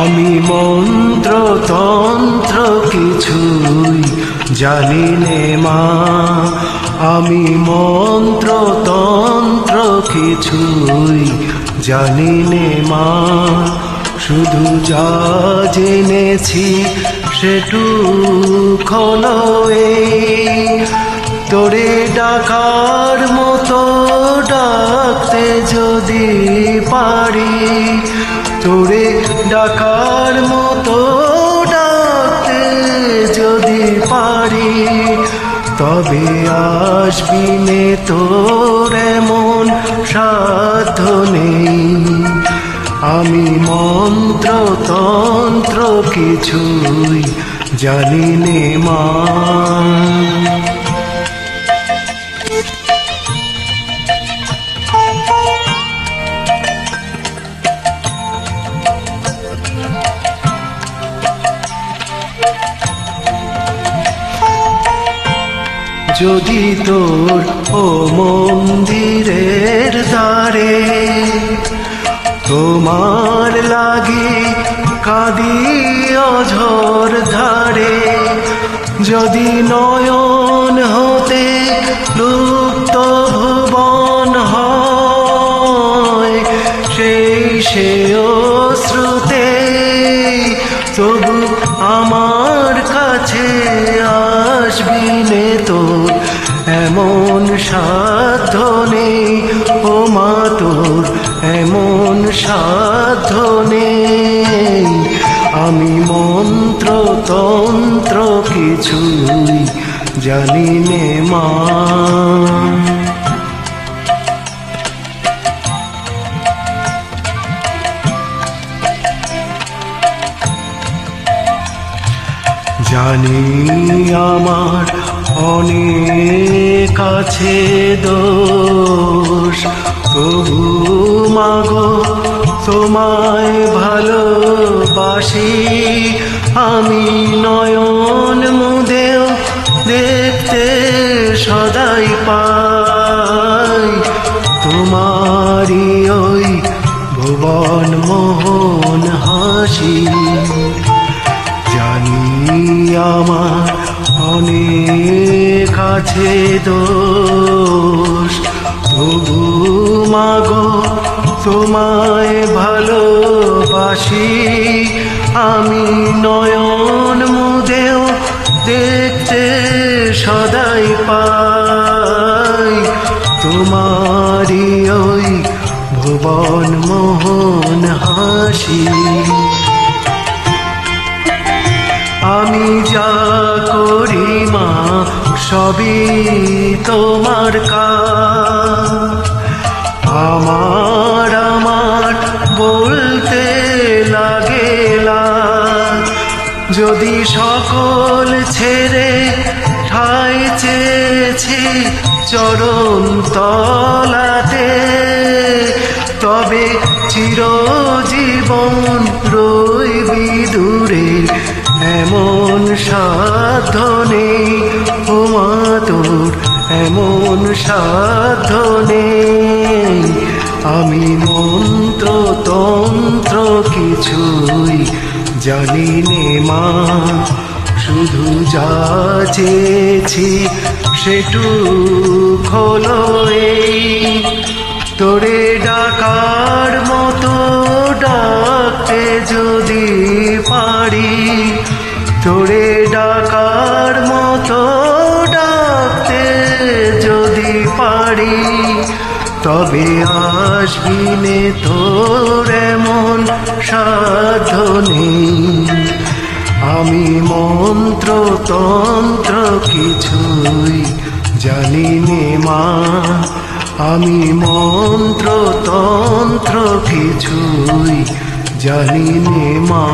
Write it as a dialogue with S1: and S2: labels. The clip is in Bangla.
S1: আমি মন্ত্র তন্ত্র কিছুই জানি নে মা, আমি মন্ত্র তন্ত্র কিছুই জানি নে মা। শুধু যা জেনেছি সেটুকুনো এই, তোরে ডাকার মতো ডাকতে যদি পারি, তোরে ডাকার মতো ডাকতে যদি পারি, তবে আসবি নে তোর এমন সাধ্য নেই। আমি মন্ত্র তন্ত্র কিছুই জানি নে মা। যদি তোর ও মন্দিরের দ্বারে তোমার লাগি কাঁদি অঝোর ধারে, যদি নয়ন হতে লুপ্ত ভুবন হয়, সেই সে অশ্রুতে তবু আমার কাছে আসবি নে তোর এমন সাধ্য নেই। ও মা তোর এমন সাধ্য নেই। আমি মন্ত্র তন্ত্র কিছুই জানি নে মা। জানি আমার অনেক আছে দোষ, তবু মাগো তোমায় ভালোবাসি। আমি নয়ন মুদেও দেখতে সদাই পাই তোমারি ওই ভুবন মোহন হাসি। জানি আমার অনেক আছে দোষ, তবু মাগো তোমায় ভালোবাসি। আমি নয়ন মুদেও দেখতে সদাই পাই তোমারি ওই ভুবন মোহন হাসি। আমি যা করি মা সবই তোমার কাজ, আমার আমার বলতে লাগেলা। যদি সকল ছেড়ে ঠাই চেয়েছি চরণ তলাতে, তবে চিরজীবন রইবি দূরে এমন সাধ্য নেই। ও মা তোর এমন সাধ্য নেই। আমি মন্ত্র তন্ত্র কিছুই জানি নে মা, শুধু যা চেয়েছি সেটুকু হলো এই, তোরে ডাকার মতো ডাকতে যদি পারি, তোরে ডাকার মতো ডাকতে যদি পারি, তবে আসবি নে তোর এমন সাধ্য নেই। আমি মন্ত্র তন্ত্র কিছুই জানি নে মা, আমি মন্ত্র তন্ত্র কিছুই জানি নে মা।